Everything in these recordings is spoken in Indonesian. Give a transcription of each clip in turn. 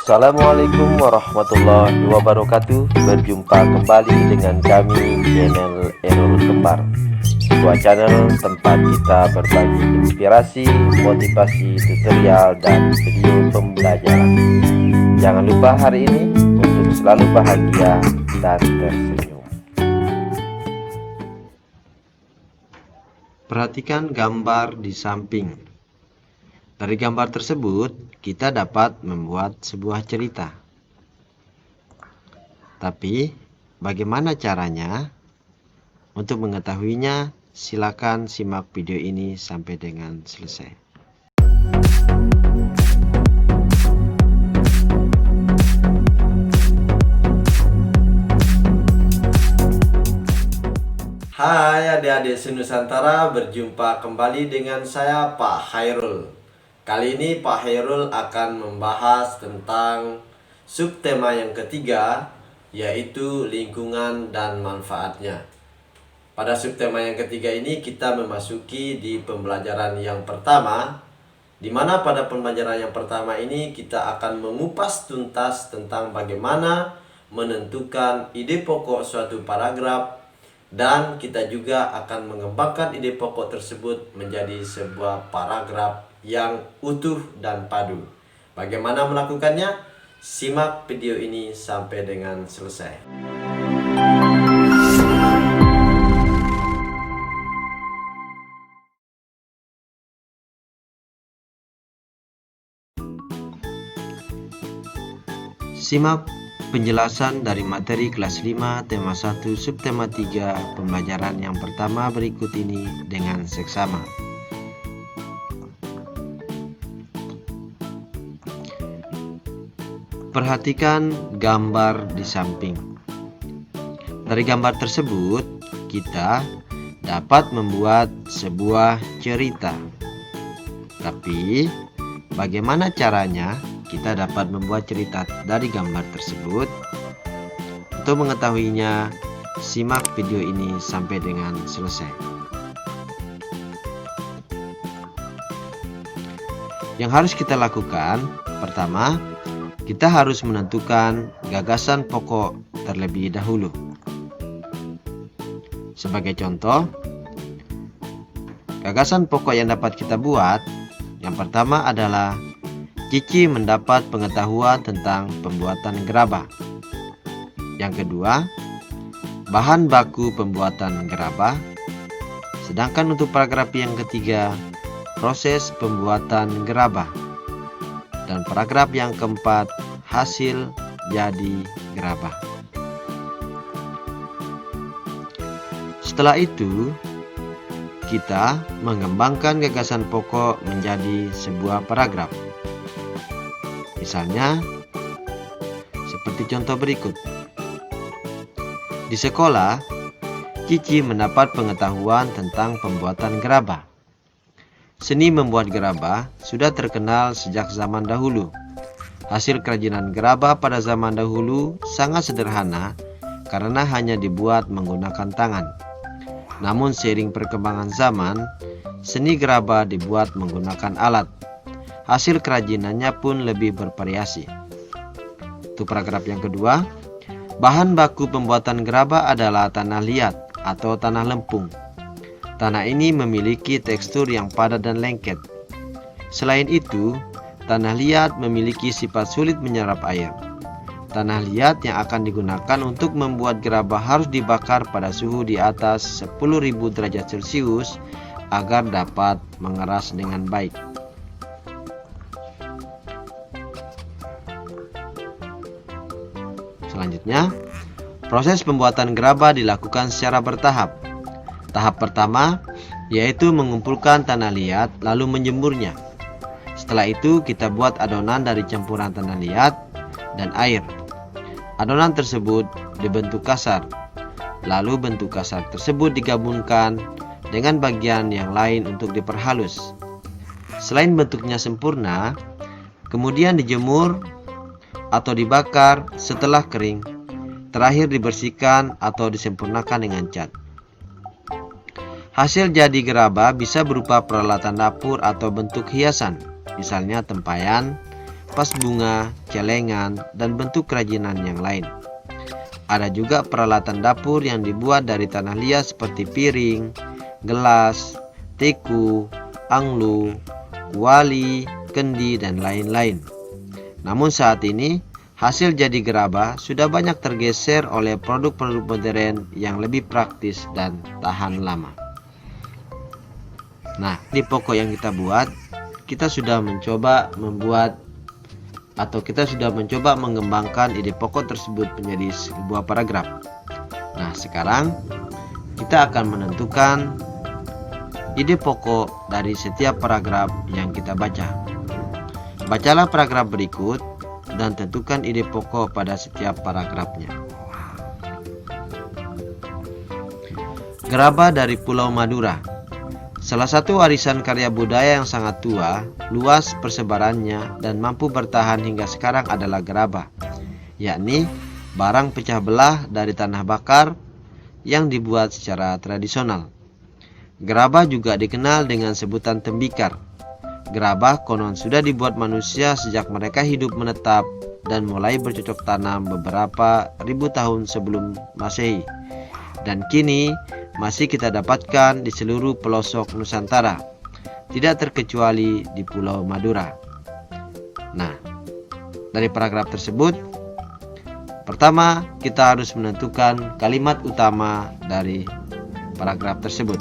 Assalamualaikum warahmatullahi wabarakatuh. Berjumpa kembali dengan kami channel Errol Kembar, sebuah channel tempat kita berbagi inspirasi, motivasi, tutorial, dan video pembelajaran. Jangan lupa hari ini untuk selalu bahagia dan tersenyum. Perhatikan gambar di samping. Dari gambar tersebut, kita dapat membuat sebuah cerita. Tapi, bagaimana caranya? Untuk mengetahuinya, silakan simak video ini sampai dengan selesai. Hai adik-adik Senusantara, berjumpa kembali dengan saya Pak Hairul. Kali ini Pak Hairul akan membahas tentang subtema yang ketiga, yaitu lingkungan dan manfaatnya. Pada subtema yang ketiga ini kita memasuki di pembelajaran yang pertama, di mana pada pembelajaran yang pertama ini kita akan mengupas tuntas tentang bagaimana menentukan ide pokok suatu paragraf, dan kita juga akan mengembangkan ide pokok tersebut menjadi sebuah paragraf yang utuh dan padu. Bagaimana melakukannya? Simak video ini sampai dengan selesai. Simak penjelasan dari materi kelas 5 tema 1 subtema 3 pembelajaran yang pertama berikut ini dengan seksama. Perhatikan gambar di samping. Dari gambar tersebut, kita dapat membuat sebuah cerita. Tapi, bagaimana caranya kita dapat membuat cerita dari gambar tersebut? Untuk mengetahuinya, simak video ini sampai dengan selesai. Yang harus kita lakukan, pertama, kita harus menentukan gagasan pokok terlebih dahulu. Sebagai contoh, gagasan pokok yang dapat kita buat, yang pertama adalah Cici mendapat pengetahuan tentang pembuatan gerabah. Yang kedua, bahan baku pembuatan gerabah. Sedangkan untuk paragraf yang ketiga, proses pembuatan gerabah. Dan paragraf yang keempat, hasil jadi gerabah. Setelah itu, kita mengembangkan gagasan pokok menjadi sebuah paragraf. Misalnya, seperti contoh berikut. Di sekolah, Cici mendapat pengetahuan tentang pembuatan gerabah. Seni membuat gerabah sudah terkenal sejak zaman dahulu. Hasil kerajinan gerabah pada zaman dahulu sangat sederhana karena hanya dibuat menggunakan tangan. Namun seiring perkembangan zaman, seni gerabah dibuat menggunakan alat. Hasil kerajinannya pun lebih bervariasi. Untuk paragraf yang kedua, bahan baku pembuatan gerabah adalah tanah liat atau tanah lempung. Tanah ini memiliki tekstur yang padat dan lengket. Selain itu, tanah liat memiliki sifat sulit menyerap air. Tanah liat yang akan digunakan untuk membuat gerabah harus dibakar pada suhu di atas 10.000 derajat Celcius agar dapat mengeras dengan baik. Selanjutnya, proses pembuatan gerabah dilakukan secara bertahap. Tahap pertama yaitu mengumpulkan tanah liat lalu menjemurnya. Setelah itu kita buat adonan dari campuran tanah liat dan air. Adonan tersebut dibentuk kasar. Lalu bentuk kasar tersebut digabungkan dengan bagian yang lain untuk diperhalus. Selain bentuknya sempurna, kemudian dijemur atau dibakar setelah kering. Terakhir dibersihkan atau disempurnakan dengan cat. Hasil jadi gerabah bisa berupa peralatan dapur atau bentuk hiasan, misalnya tempayan, vas bunga, celengan, dan bentuk kerajinan yang lain. Ada juga peralatan dapur yang dibuat dari tanah liat seperti piring, gelas, teku, anglu, kuali, kendi, dan lain-lain. Namun saat ini, hasil jadi gerabah sudah banyak tergeser oleh produk-produk modern yang lebih praktis dan tahan lama. Nah, di pokok yang kita buat, kita sudah mencoba mengembangkan ide pokok tersebut menjadi sebuah paragraf. Nah, sekarang kita akan menentukan ide pokok dari setiap paragraf yang kita baca. Bacalah paragraf berikut dan tentukan ide pokok pada setiap paragrafnya. Gerabah dari Pulau Madura. Salah satu warisan karya budaya yang sangat tua, luas persebarannya, dan mampu bertahan hingga sekarang adalah gerabah, yakni barang pecah belah dari tanah bakar yang dibuat secara tradisional. Gerabah juga dikenal dengan sebutan tembikar. Gerabah konon sudah dibuat manusia sejak mereka hidup menetap dan mulai bercocok tanam beberapa ribu tahun sebelum Masehi, dan kini masih kita dapatkan di seluruh pelosok Nusantara, tidak terkecuali di Pulau Madura. Nah, dari paragraf tersebut, pertama kita harus menentukan kalimat utama dari paragraf tersebut.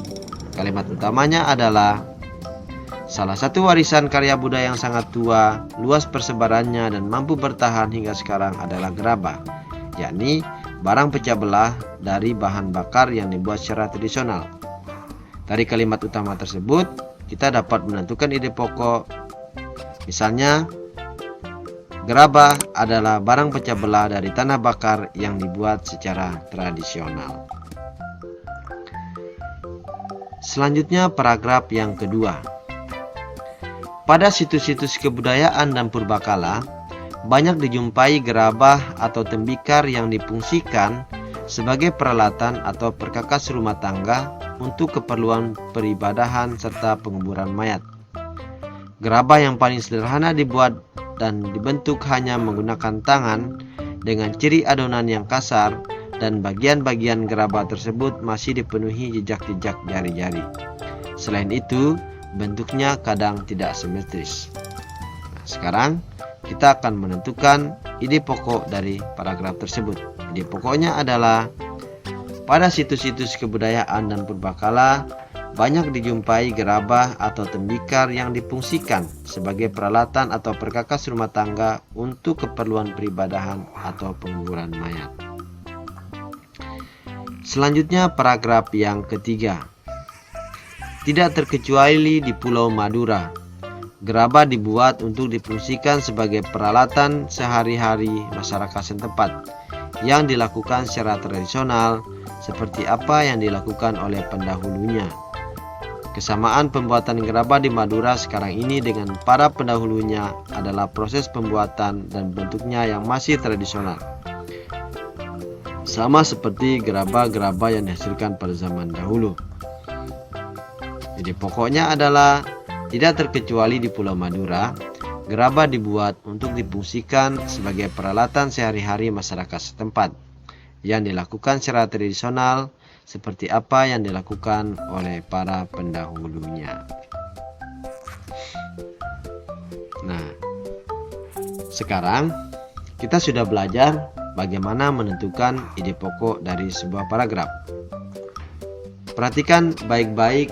Kalimat utamanya adalah salah satu warisan karya budaya yang sangat tua, luas persebarannya, dan mampu bertahan hingga sekarang adalah gerabah, yakni barang pecah belah dari bahan bakar yang dibuat secara tradisional. Dari kalimat utama tersebut, kita dapat menentukan ide pokok. Misalnya, gerabah adalah barang pecah belah dari tanah bakar yang dibuat secara tradisional. Selanjutnya, paragraf yang kedua. Pada situs-situs kebudayaan dan purbakala, banyak dijumpai gerabah atau tembikar yang difungsikan sebagai peralatan atau perkakas rumah tangga untuk keperluan peribadahan serta penguburan mayat. Gerabah yang paling sederhana dibuat dan dibentuk hanya menggunakan tangan dengan ciri adonan yang kasar, dan bagian-bagian gerabah tersebut masih dipenuhi jejak-jejak jari-jari. Selain itu, bentuknya kadang tidak simetris. Nah, sekarang kita akan menentukan ide pokok dari paragraf tersebut. Ide pokoknya adalah pada situs-situs kebudayaan dan purbakala banyak dijumpai gerabah atau tembikar yang difungsikan sebagai peralatan atau perkakas rumah tangga untuk keperluan peribadahan atau penguburan mayat. Selanjutnya paragraf yang ketiga. Tidak terkecuali di Pulau Madura, gerabah dibuat untuk difungsikan sebagai peralatan sehari-hari masyarakat setempat yang dilakukan secara tradisional seperti apa yang dilakukan oleh pendahulunya. Kesamaan pembuatan gerabah di Madura sekarang ini dengan para pendahulunya adalah proses pembuatan dan bentuknya yang masih tradisional, sama seperti gerabah-gerabah yang dihasilkan pada zaman dahulu. Jadi pokoknya adalah tidak terkecuali di Pulau Madura, gerabah dibuat untuk difungsikan sebagai peralatan sehari-hari masyarakat setempat yang dilakukan secara tradisional seperti apa yang dilakukan oleh para pendahulunya. Nah, sekarang kita sudah belajar bagaimana menentukan ide pokok dari sebuah paragraf. Perhatikan baik-baik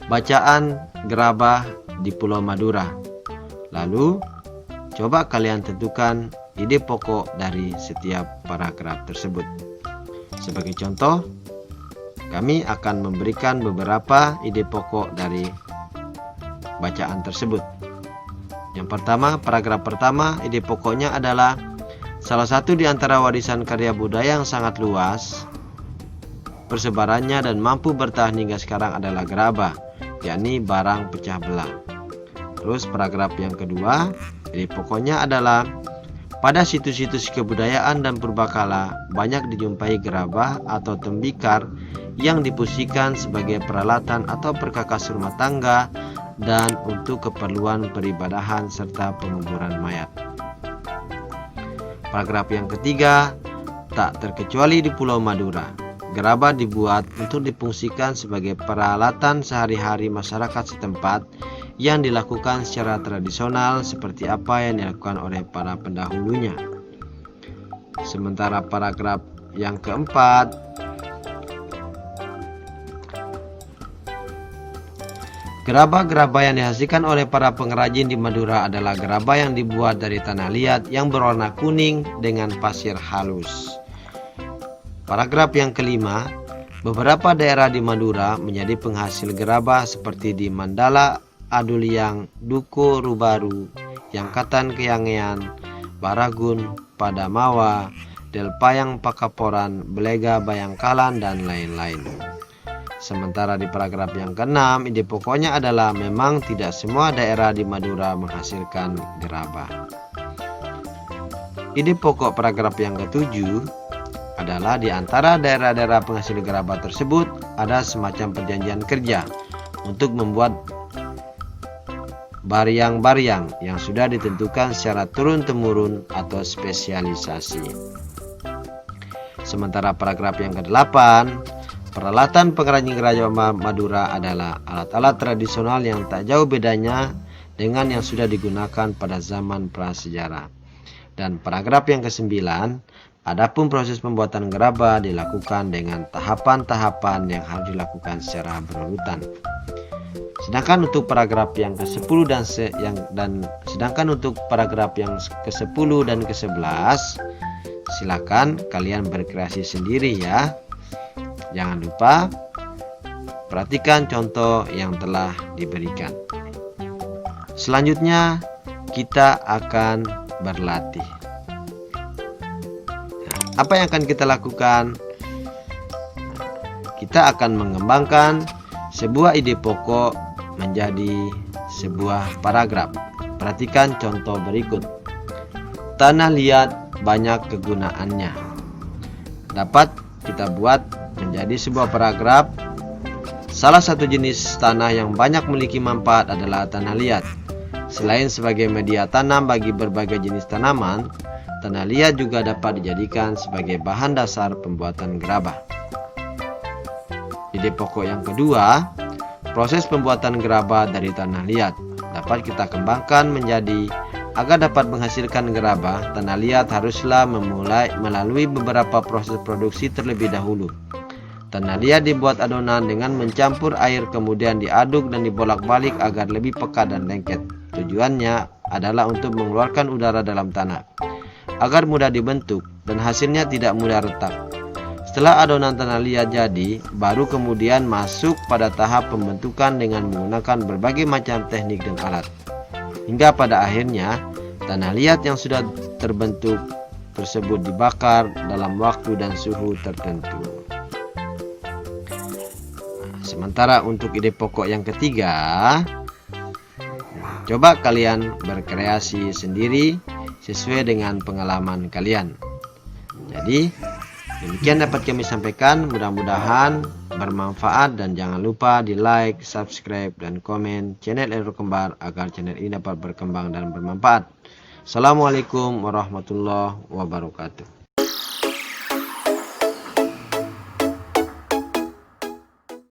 bacaan gerabah di Pulau Madura. Lalu, coba kalian tentukan ide pokok dari setiap paragraf tersebut. Sebagai contoh, kami akan memberikan beberapa ide pokok dari bacaan tersebut. Yang pertama, paragraf pertama, ide pokoknya adalah salah satu di antara warisan karya budaya yang sangat luas persebarannya dan mampu bertahan hingga sekarang adalah gerabah, yakni barang pecah belah. Terus paragraf yang kedua, ide pokoknya adalah pada situs-situs kebudayaan dan purbakala banyak dijumpai gerabah atau tembikar yang difungsikan sebagai peralatan atau perkakas rumah tangga dan untuk keperluan peribadahan serta penguburan mayat. Paragraf yang ketiga, tak terkecuali di Pulau Madura, gerabah dibuat untuk difungsikan sebagai peralatan sehari-hari masyarakat setempat yang dilakukan secara tradisional seperti apa yang dilakukan oleh para pendahulunya. Sementara paragraf yang keempat, gerabah-gerabah yang dihasilkan oleh para pengrajin di Madura adalah gerabah yang dibuat dari tanah liat yang berwarna kuning dengan pasir halus. Paragraf yang kelima, beberapa daerah di Madura menjadi penghasil gerabah seperti di Mandala, Aduliang, Duko, Rubaru, Yangkatan Keyangean, Baragun, Padamawa, Delpayang Pakaporan, Belega Bayangkalan, dan lain-lain. Sementara di paragraf yang keenam, ide pokoknya adalah memang tidak semua daerah di Madura menghasilkan gerabah. Ide pokok paragraf yang ketujuh adalah di antara daerah-daerah penghasil gerabah tersebut ada semacam perjanjian kerja untuk membuat bariang-bariang yang sudah ditentukan secara turun-temurun atau spesialisasi. Sementara paragraf yang ke-8, peralatan pengrajin gerabah Madura adalah alat-alat tradisional yang tak jauh bedanya dengan yang sudah digunakan pada zaman prasejarah. Dan paragraf yang ke-9, adapun proses pembuatan gerabah dilakukan dengan tahapan-tahapan yang harus dilakukan secara berurutan. Sedangkan untuk paragraf yang ke-10 untuk paragraf yang ke-10 dan ke-11, silakan kalian berkreasi sendiri ya. Jangan lupa perhatikan contoh yang telah diberikan. Selanjutnya kita akan berlatih. Nah, apa yang akan kita lakukan? Kita akan mengembangkan sebuah ide pokok menjadi sebuah paragraf. Perhatikan contoh berikut. Tanah liat banyak kegunaannya. Dapat kita buat menjadi sebuah paragraf. Salah satu jenis tanah yang banyak memiliki manfaat adalah tanah liat. Selain sebagai media tanam bagi berbagai jenis tanaman, tanah liat juga dapat dijadikan sebagai bahan dasar pembuatan gerabah. Ide pokok yang kedua, proses pembuatan gerabah dari tanah liat dapat kita kembangkan menjadi agar dapat menghasilkan gerabah, tanah liat haruslah melalui beberapa proses produksi terlebih dahulu. Tanah liat dibuat adonan dengan mencampur air, kemudian diaduk dan dibolak-balik agar lebih pekat dan lengket. Tujuannya adalah untuk mengeluarkan udara dalam tanah agar mudah dibentuk dan hasilnya tidak mudah retak. Setelah adonan tanah liat jadi, baru kemudian masuk pada tahap pembentukan dengan menggunakan berbagai macam teknik dan alat. Hingga pada akhirnya, tanah liat yang sudah terbentuk tersebut dibakar dalam waktu dan suhu tertentu. Sementara untuk ide pokok yang ketiga, coba kalian berkreasi sendiri sesuai dengan pengalaman kalian. Jadi, demikian dapat kami sampaikan, mudah-mudahan bermanfaat dan jangan lupa di like, subscribe, dan komen channel Error Kembar agar channel ini dapat berkembang dan bermanfaat. Assalamualaikum warahmatullahi wabarakatuh.